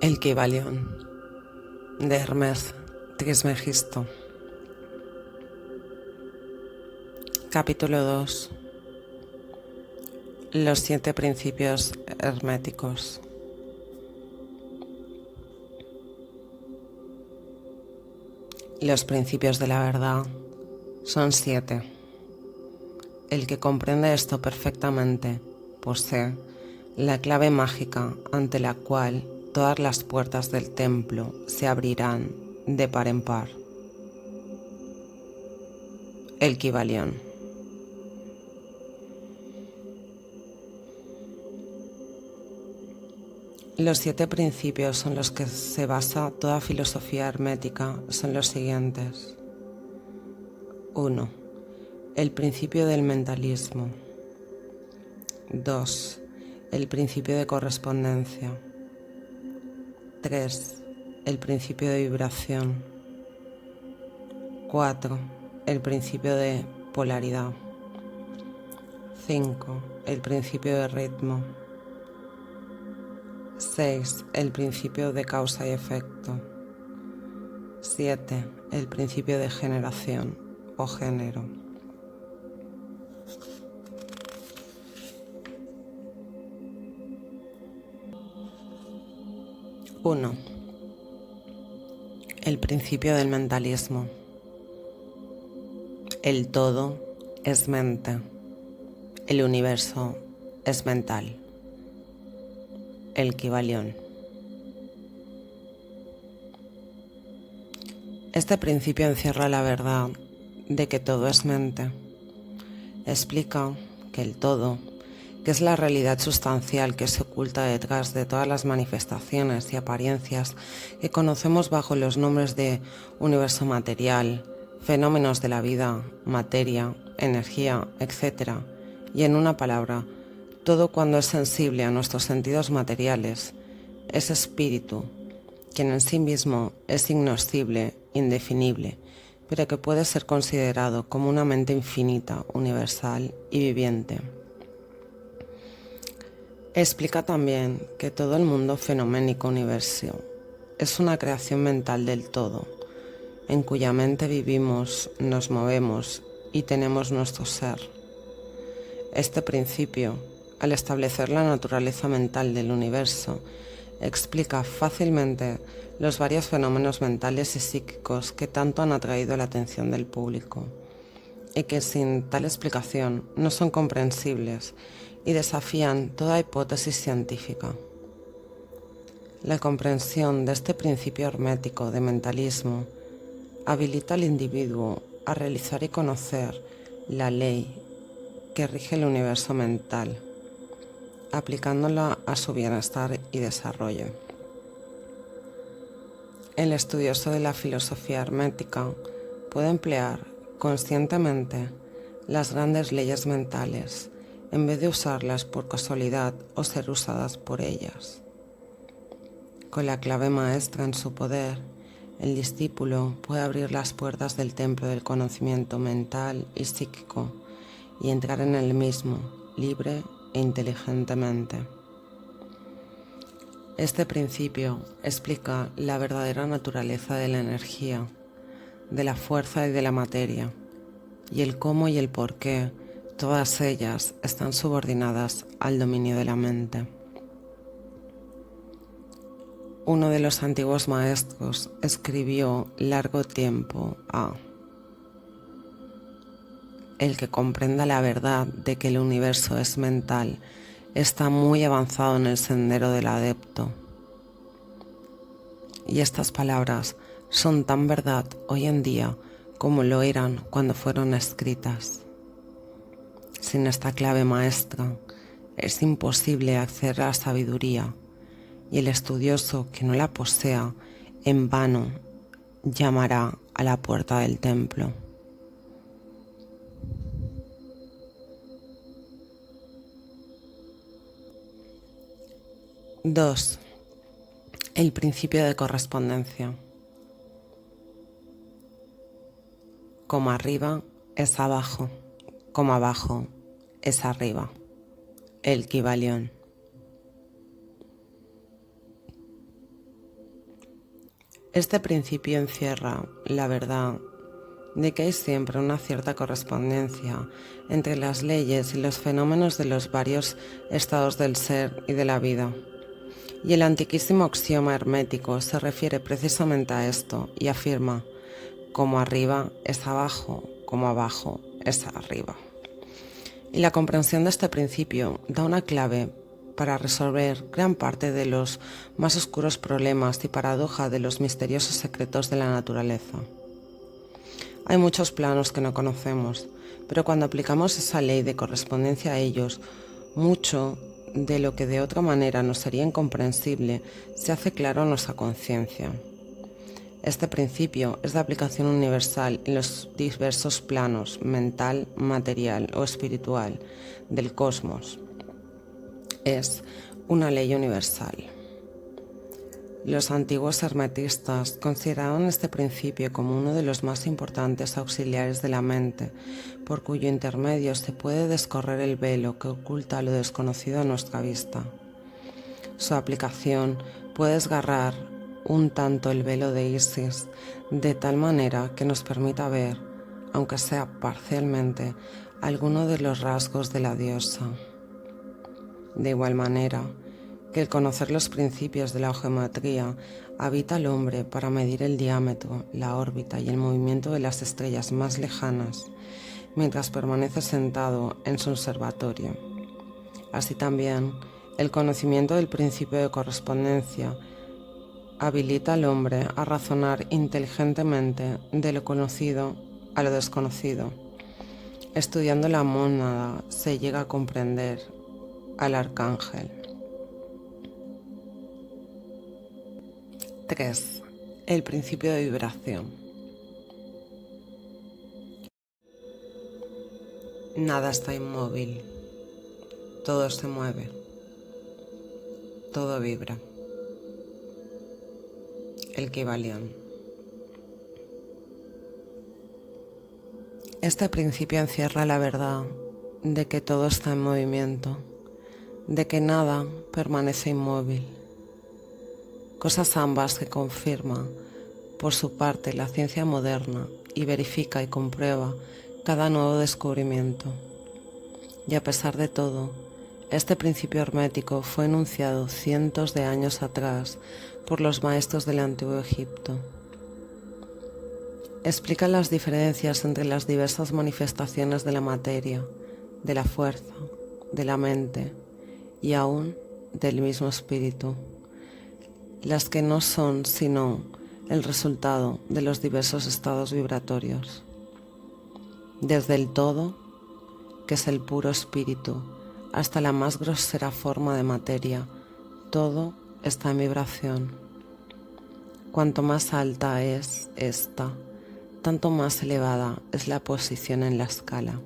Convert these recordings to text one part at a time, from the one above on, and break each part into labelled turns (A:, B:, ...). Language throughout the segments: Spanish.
A: El Kybalión de Hermes Trismegisto. Capítulo 2. Los 7 principios herméticos. Los principios de la verdad son 7. El que comprende esto perfectamente posee la clave mágica ante la cual todas las puertas del templo se abrirán de par en par. El Kybalión. Los 7 principios son los que se basa toda filosofía hermética son los siguientes. 1. El principio del mentalismo. 2. El principio de correspondencia. 3. El principio de vibración. 4. El principio de polaridad. 5. El principio de ritmo. 6. El principio de causa y efecto. 7. El principio de generación o género. Uno. El principio del mentalismo. El todo es mente. El universo es mental. El Kybalión. Este principio encierra la verdad de que todo es mente. Explica que el todo, que es la realidad sustancial que se oculta detrás de todas las manifestaciones y apariencias que conocemos bajo los nombres de universo material, fenómenos de la vida, materia, energía, etc. Y en una palabra, todo cuando es sensible a nuestros sentidos materiales, es espíritu, quien en sí mismo es ignoscible, indefinible, pero que puede ser considerado como una mente infinita, universal y viviente. Explica también que todo el mundo fenoménico universo es una creación mental del todo, en cuya mente vivimos, nos movemos y tenemos nuestro ser. Este principio, al establecer la naturaleza mental del universo, explica fácilmente los varios fenómenos mentales y psíquicos que tanto han atraído la atención del público, y que sin tal explicación no son comprensibles y desafían toda hipótesis científica. La comprensión de este principio hermético de mentalismo habilita al individuo a realizar y conocer la ley que rige el universo mental, aplicándola a su bienestar y desarrollo. El estudioso de la filosofía hermética puede emplear conscientemente las grandes leyes mentales en vez de usarlas por casualidad o ser usadas por ellas. Con la clave maestra en su poder, el discípulo puede abrir las puertas del templo del conocimiento mental y psíquico y entrar en el mismo, libre e inteligentemente. Este principio explica la verdadera naturaleza de la energía, de la fuerza y de la materia, y el cómo y el por qué todas ellas están subordinadas al dominio de la mente. Uno de los antiguos maestros escribió largo tiempo a: el que comprenda la verdad de que el universo es mental está muy avanzado en el sendero del adepto. Y estas palabras son tan verdad hoy en día como lo eran cuando fueron escritas. Sin esta clave maestra es imposible acceder a la sabiduría, y el estudioso que no la posea en vano llamará a la puerta del templo. Dos. El principio de correspondencia. Como arriba es abajo, como abajo es arriba. El Kybalión. Este principio encierra la verdad de que hay siempre una cierta correspondencia entre las leyes y los fenómenos de los varios estados del ser y de la vida. Y el antiquísimo axioma hermético se refiere precisamente a esto y afirma: como arriba es abajo, como abajo es arriba. Y la comprensión de este principio da una clave para resolver gran parte de los más oscuros problemas y paradojas de los misteriosos secretos de la naturaleza. Hay muchos planos que no conocemos, pero cuando aplicamos esa ley de correspondencia a ellos, mucho de lo que de otra manera nos sería incomprensible se hace claro en nuestra conciencia. Este principio es de aplicación universal en los diversos planos mental, material o espiritual del cosmos. Es una ley universal. Los antiguos hermetistas consideraron este principio como uno de los más importantes auxiliares de la mente, por cuyo intermedio se puede descorrer el velo que oculta lo desconocido a nuestra vista. Su aplicación puede desgarrar un tanto el velo de Isis, de tal manera que nos permita ver, aunque sea parcialmente, alguno de los rasgos de la diosa. De igual manera que el conocer los principios de la geometría habita al hombre para medir el diámetro, la órbita y el movimiento de las estrellas más lejanas, mientras permanece sentado en su observatorio. Así también, el conocimiento del principio de correspondencia habilita al hombre a razonar inteligentemente de lo conocido a lo desconocido. Estudiando la mónada se llega a comprender al arcángel. 3. El principio de vibración. Nada está inmóvil, todo se mueve, todo vibra. El Kybalión. Este principio encierra la verdad de que todo está en movimiento, de que nada permanece inmóvil. Cosas ambas que confirma, por su parte, la ciencia moderna y verifica y comprueba cada nuevo descubrimiento. Y a pesar de todo, este principio hermético fue enunciado cientos de años atrás por los maestros del Antiguo Egipto. Explica las diferencias entre las diversas manifestaciones de la materia, de la fuerza, de la mente y aún del mismo espíritu, las que no son sino el resultado de los diversos estados vibratorios. Desde el todo, que es el puro espíritu, hasta la más grosera forma de materia, todo está en vibración. Cuanto más alta es esta, tanto más elevada es la posición en la escala.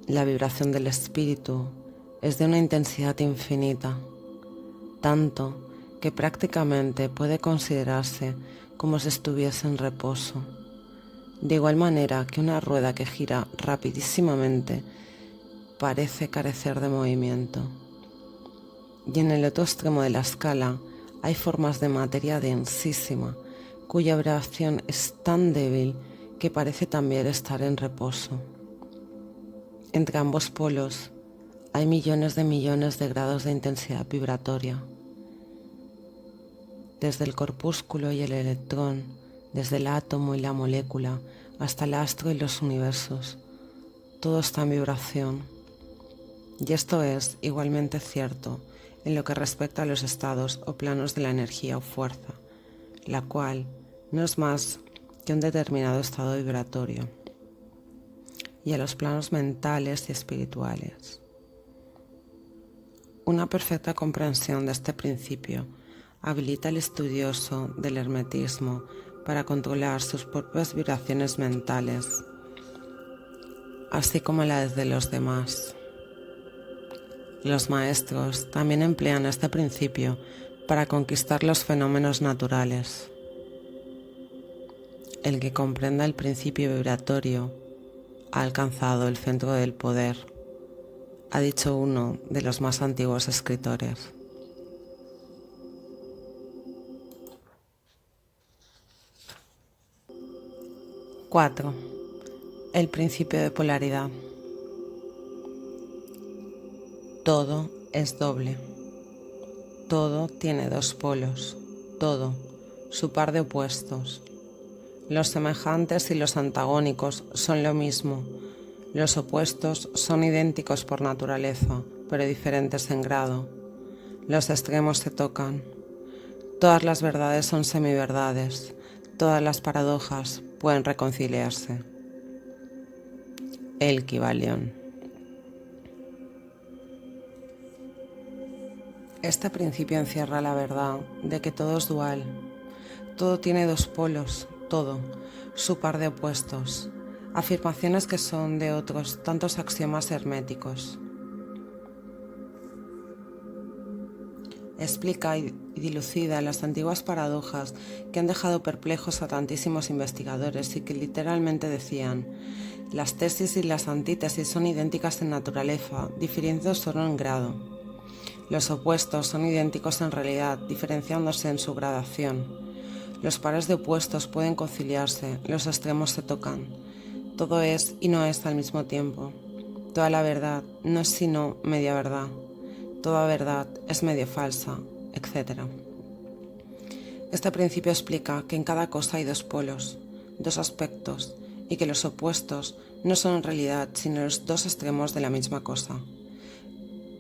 A: La vibración del espíritu es de una intensidad infinita, tanto que prácticamente puede considerarse como si estuviese en reposo, de igual manera que una rueda que gira rapidísimamente parece carecer de movimiento. Y en el otro extremo de la escala hay formas de materia densísima, cuya vibración es tan débil que parece también estar en reposo. Entre ambos polos hay millones de grados de intensidad vibratoria. Desde el corpúsculo y el electrón, desde el átomo y la molécula, hasta el astro y los universos, todo está en vibración. Y esto es igualmente cierto en lo que respecta a los estados o planos de la energía o fuerza, la cual no es más que un determinado estado vibratorio, y a los planos mentales y espirituales. Una perfecta comprensión de este principio habilita al estudioso del hermetismo para controlar sus propias vibraciones mentales, así como las de los demás. Los maestros también emplean este principio para conquistar los fenómenos naturales. El que comprenda el principio vibratorio ha alcanzado el centro del poder, ha dicho uno de los más antiguos escritores. 4. El principio de polaridad. Todo es doble. Todo tiene dos polos. Todo, su par de opuestos. Los semejantes y los antagónicos son lo mismo. Los opuestos son idénticos por naturaleza, pero diferentes en grado. Los extremos se tocan. Todas las verdades son semiverdades. Todas las paradojas pueden reconciliarse. El Kybalión. Este principio encierra la verdad de que todo es dual. Todo tiene dos polos, todo, su par de opuestos. Afirmaciones que son de otros tantos axiomas herméticos. Explica y dilucida las antiguas paradojas que han dejado perplejos a tantísimos investigadores y que literalmente decían: las tesis y las antítesis son idénticas en naturaleza, difiriendo solo en grado. Los opuestos son idénticos en realidad, diferenciándose en su gradación. Los pares de opuestos pueden conciliarse, los extremos se tocan. Todo es y no es al mismo tiempo. Toda la verdad no es sino media verdad. Toda verdad es medio falsa, etc. Este principio explica que en cada cosa hay dos polos, dos aspectos, y que los opuestos no son en realidad sino los dos extremos de la misma cosa,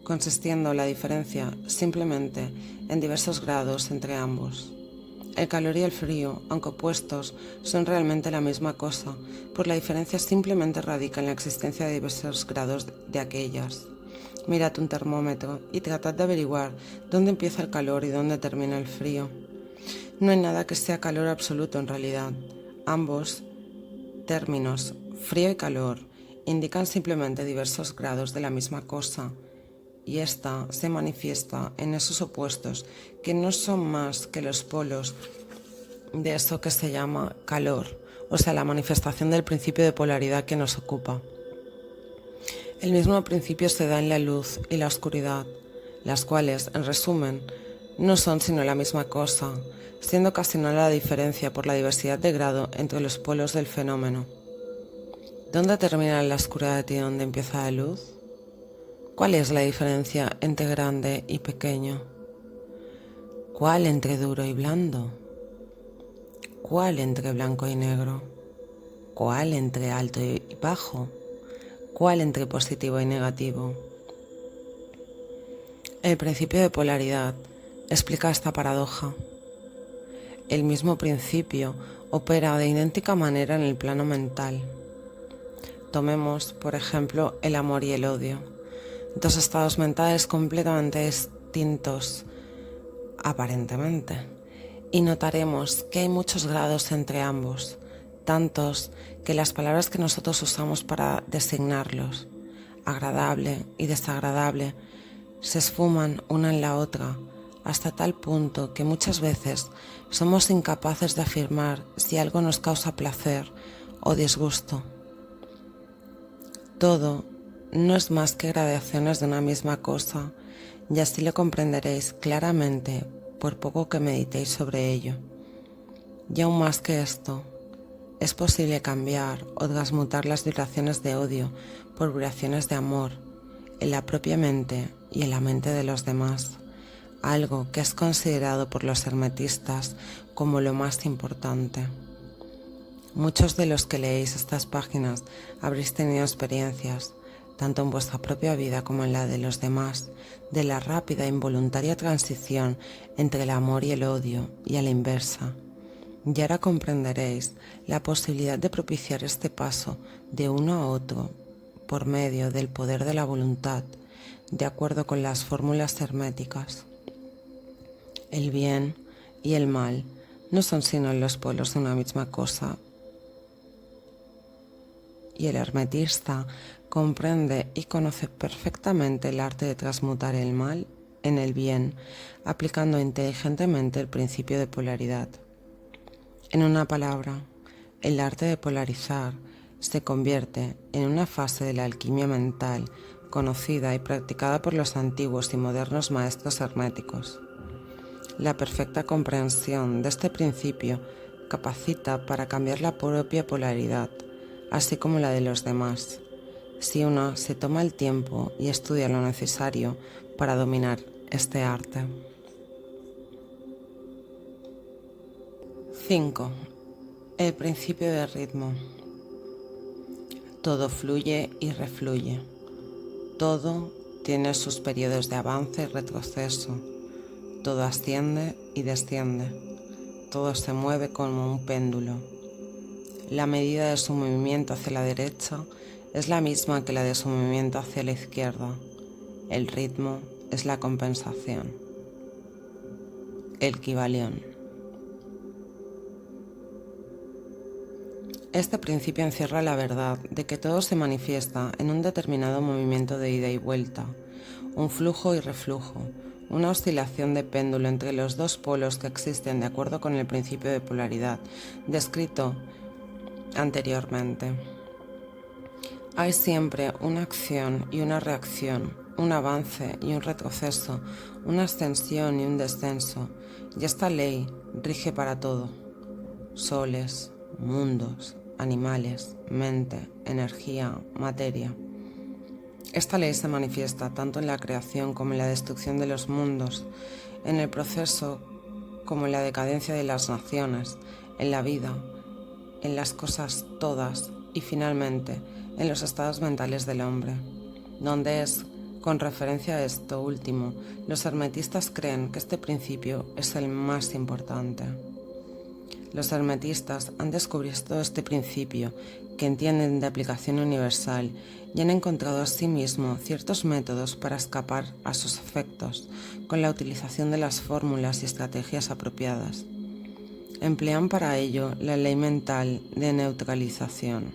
A: consistiendo la diferencia simplemente en diversos grados entre ambos. El calor y el frío, aunque opuestos, son realmente la misma cosa, pues la diferencia simplemente radica en la existencia de diversos grados de aquellas. Mirad un termómetro y tratad de averiguar dónde empieza el calor y dónde termina el frío. No hay nada que sea calor absoluto en realidad. Ambos términos, frío y calor, indican simplemente diversos grados de la misma cosa, y ésta se manifiesta en esos opuestos que no son más que los polos de eso que se llama calor, o sea, la manifestación del principio de polaridad que nos ocupa. El mismo principio se da en la luz y la oscuridad, las cuales, en resumen, no son sino la misma cosa, siendo casi nula la diferencia por la diversidad de grado entre los polos del fenómeno. ¿Dónde termina la oscuridad y dónde empieza la luz? ¿Cuál es la diferencia entre grande y pequeño? ¿Cuál entre duro y blando? ¿Cuál entre blanco y negro? ¿Cuál entre alto y bajo? ¿Cuál entre positivo y negativo? El principio de polaridad explica esta paradoja. El mismo principio opera de idéntica manera en el plano mental. Tomemos, por ejemplo, el amor y el odio, dos estados mentales completamente distintos, aparentemente, y notaremos que hay muchos grados entre ambos, tantos que las palabras que nosotros usamos para designarlos, agradable y desagradable, se esfuman una en la otra, hasta tal punto que muchas veces somos incapaces de afirmar si algo nos causa placer o disgusto. Todo no es más que gradaciones de una misma cosa, y así lo comprenderéis claramente por poco que meditéis sobre ello. Y aún más que esto, es posible cambiar o transmutar las vibraciones de odio por vibraciones de amor en la propia mente y en la mente de los demás, algo que es considerado por los hermetistas como lo más importante. Muchos de los que leéis estas páginas habréis tenido experiencias, tanto en vuestra propia vida como en la de los demás, de la rápida e involuntaria transición entre el amor y el odio, y a la inversa. Y ahora comprenderéis la posibilidad de propiciar este paso de uno a otro por medio del poder de la voluntad, de acuerdo con las fórmulas herméticas. El bien y el mal no son sino los polos de una misma cosa, y el hermetista comprende y conoce perfectamente el arte de transmutar el mal en el bien, aplicando inteligentemente el principio de polaridad. En una palabra, el arte de polarizar se convierte en una fase de la alquimia mental conocida y practicada por los antiguos y modernos maestros herméticos. La perfecta comprensión de este principio capacita para cambiar la propia polaridad, así como la de los demás, si uno se toma el tiempo y estudia lo necesario para dominar este arte. 5. El principio de ritmo. Todo fluye y refluye. Todo tiene sus periodos de avance y retroceso. Todo asciende y desciende. Todo se mueve como un péndulo. La medida de su movimiento hacia la derecha es la misma que la de su movimiento hacia la izquierda. El ritmo es la compensación. El Kybalión. Este principio encierra la verdad de que todo se manifiesta en un determinado movimiento de ida y vuelta, un flujo y reflujo, una oscilación de péndulo entre los dos polos que existen de acuerdo con el principio de polaridad descrito anteriormente. Hay siempre una acción y una reacción, un avance y un retroceso, una ascensión y un descenso, y esta ley rige para todo: soles, mundos, animales, mente, energía, materia. Esta ley se manifiesta tanto en la creación como en la destrucción de los mundos, en el proceso como en la decadencia de las naciones, en la vida, en las cosas todas y finalmente en los estados mentales del hombre, donde es, con referencia a esto último, los hermetistas creen que este principio es el más importante. Los hermetistas han descubierto este principio, que entienden de aplicación universal, y han encontrado asimismo ciertos métodos para escapar a sus efectos, con la utilización de las fórmulas y estrategias apropiadas. Emplean para ello la ley mental de neutralización.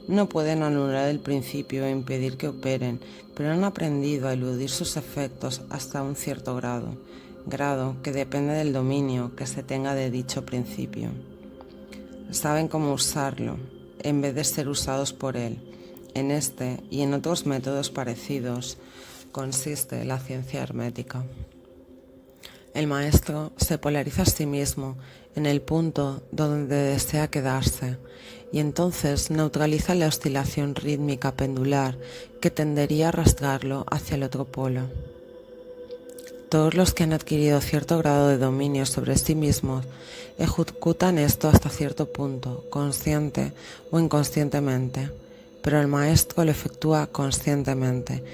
A: No pueden anular el principio e impedir que operen, pero han aprendido a eludir sus efectos hasta un cierto grado que depende del dominio que se tenga de dicho principio. Saben cómo usarlo, en vez de ser usados por él. En este y en otros métodos parecidos consiste la ciencia hermética. El maestro se polariza a sí mismo en el punto donde desea quedarse y entonces neutraliza la oscilación rítmica pendular que tendería a arrastrarlo hacia el otro polo. Todos los que han adquirido cierto grado de dominio sobre sí mismos ejecutan esto hasta cierto punto, consciente o inconscientemente, pero el maestro lo efectúa conscientemente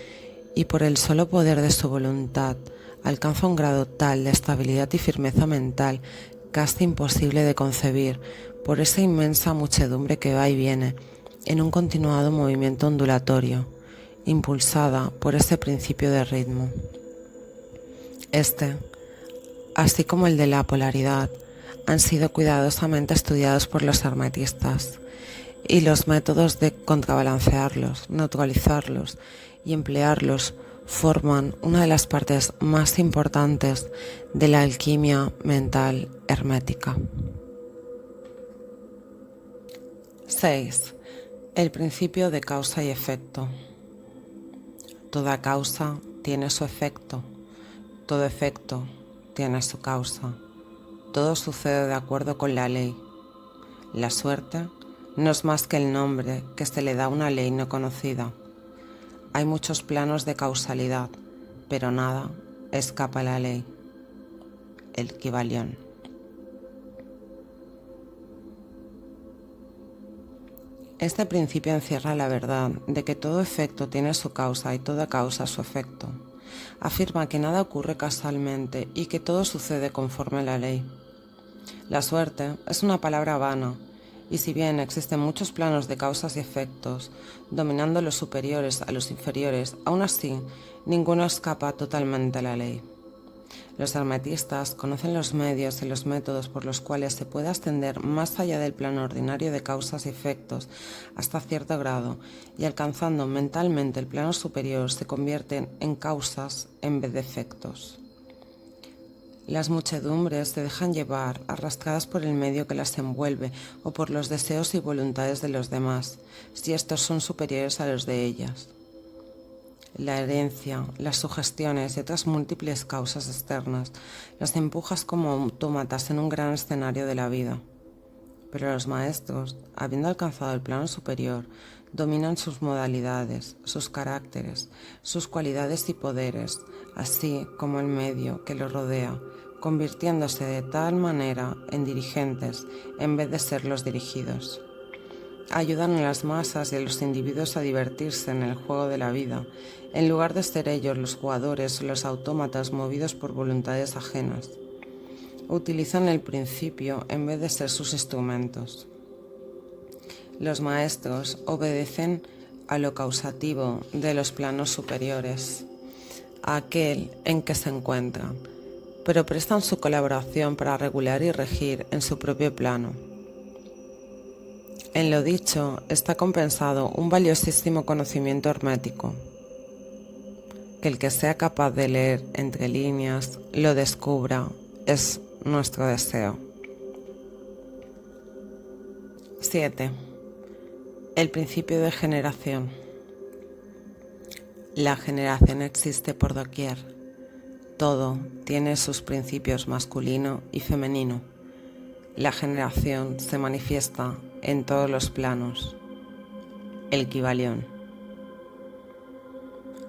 A: y por el solo poder de su voluntad alcanza un grado tal de estabilidad y firmeza mental casi imposible de concebir por esa inmensa muchedumbre que va y viene en un continuado movimiento ondulatorio, impulsada por ese principio de ritmo. Este, así como el de la polaridad, han sido cuidadosamente estudiados por los hermetistas, y los métodos de contrabalancearlos, neutralizarlos y emplearlos forman una de las partes más importantes de la alquimia mental hermética. 6. El principio de causa y efecto. Toda causa tiene su efecto. Todo efecto tiene su causa. Todo sucede de acuerdo con la ley. La suerte no es más que el nombre que se le da a una ley no conocida. Hay muchos planos de causalidad, pero nada escapa a la ley. El Kybalión. Este principio encierra la verdad de que todo efecto tiene su causa y toda causa su efecto. Afirma que nada ocurre casualmente y que todo sucede conforme a la ley. La suerte es una palabra vana, y si bien existen muchos planos de causas y efectos, dominando los superiores a los inferiores, aún así, ninguno escapa totalmente a la ley. Los hermetistas conocen los medios y los métodos por los cuales se puede ascender más allá del plano ordinario de causas y efectos hasta cierto grado, y alcanzando mentalmente el plano superior se convierten en causas en vez de efectos. Las muchedumbres se dejan llevar, arrastradas por el medio que las envuelve o por los deseos y voluntades de los demás, si estos son superiores a los de ellas. La herencia, las sugestiones y otras múltiples causas externas las empujas como autómatas en un gran escenario de la vida. pero los maestros, habiendo alcanzado el plano superior, dominan sus modalidades, sus caracteres, sus cualidades y poderes, así como el medio que los rodea, convirtiéndose de tal manera en dirigentes en vez de ser los dirigidos. Ayudan a las masas y a los individuos a divertirse en el juego de la vida, en lugar de ser ellos los jugadores o los autómatas movidos por voluntades ajenas. Utilizan el principio en vez de ser sus instrumentos. Los maestros obedecen a lo causativo de los planos superiores, a aquel en que se encuentran, pero prestan su colaboración para regular y regir en su propio plano. En lo dicho está compensado un valiosísimo conocimiento hermético, que el que sea capaz de leer entre líneas lo descubra, es nuestro deseo. 7. El principio de generación. La generación existe por doquier. Todo tiene sus principios masculino y femenino. La generación se manifiesta en todos los planos. El Kybalión.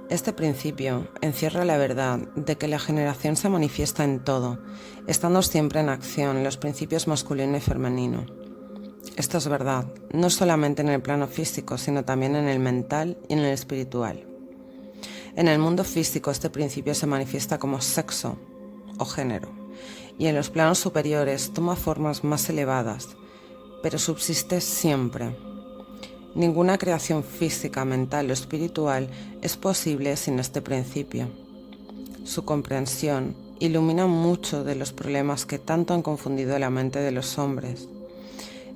A: Este principio encierra la verdad de que la generación se manifiesta en todo, estando siempre en acción los principios masculino y femenino. Esto es verdad, no solamente en el plano físico, sino también en el mental y en el espiritual. En el mundo físico este principio se manifiesta como sexo o género, y en los planos superiores toma formas más elevadas, pero subsiste siempre. Ninguna creación física, mental o espiritual es posible sin este principio. Su comprensión ilumina mucho de los problemas que tanto han confundido la mente de los hombres.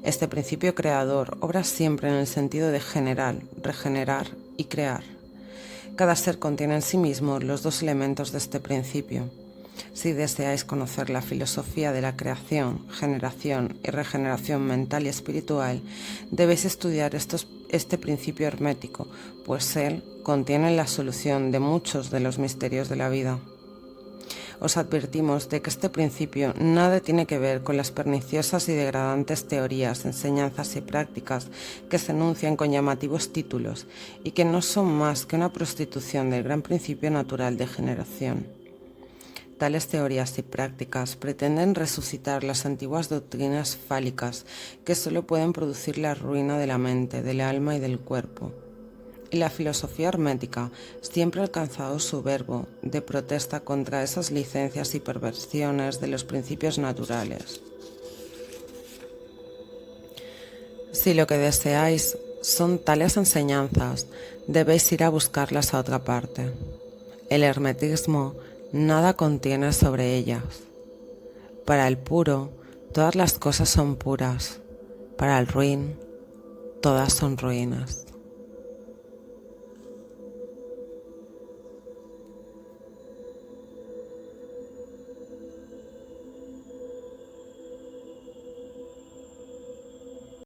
A: Este principio creador obra siempre en el sentido de generar, regenerar y crear. Cada ser contiene en sí mismo los dos elementos de este principio. Si deseáis conocer la filosofía de la creación, generación y regeneración mental y espiritual, debéis estudiar este principio hermético, pues él contiene la solución de muchos de los misterios de la vida. Os advertimos de que este principio nada tiene que ver con las perniciosas y degradantes teorías, enseñanzas y prácticas que se enuncian con llamativos títulos y que no son más que una prostitución del gran principio natural de generación. Tales teorías y prácticas pretenden resucitar las antiguas doctrinas fálicas que solo pueden producir la ruina de la mente, del alma y del cuerpo. Y la filosofía hermética siempre ha alcanzado su verbo de protesta contra esas licencias y perversiones de los principios naturales. Si lo que deseáis son tales enseñanzas, debéis ir a buscarlas a otra parte. El hermetismo nada contiene sobre ellas. Para el puro, todas las cosas son puras. Para el ruin, todas son ruinas.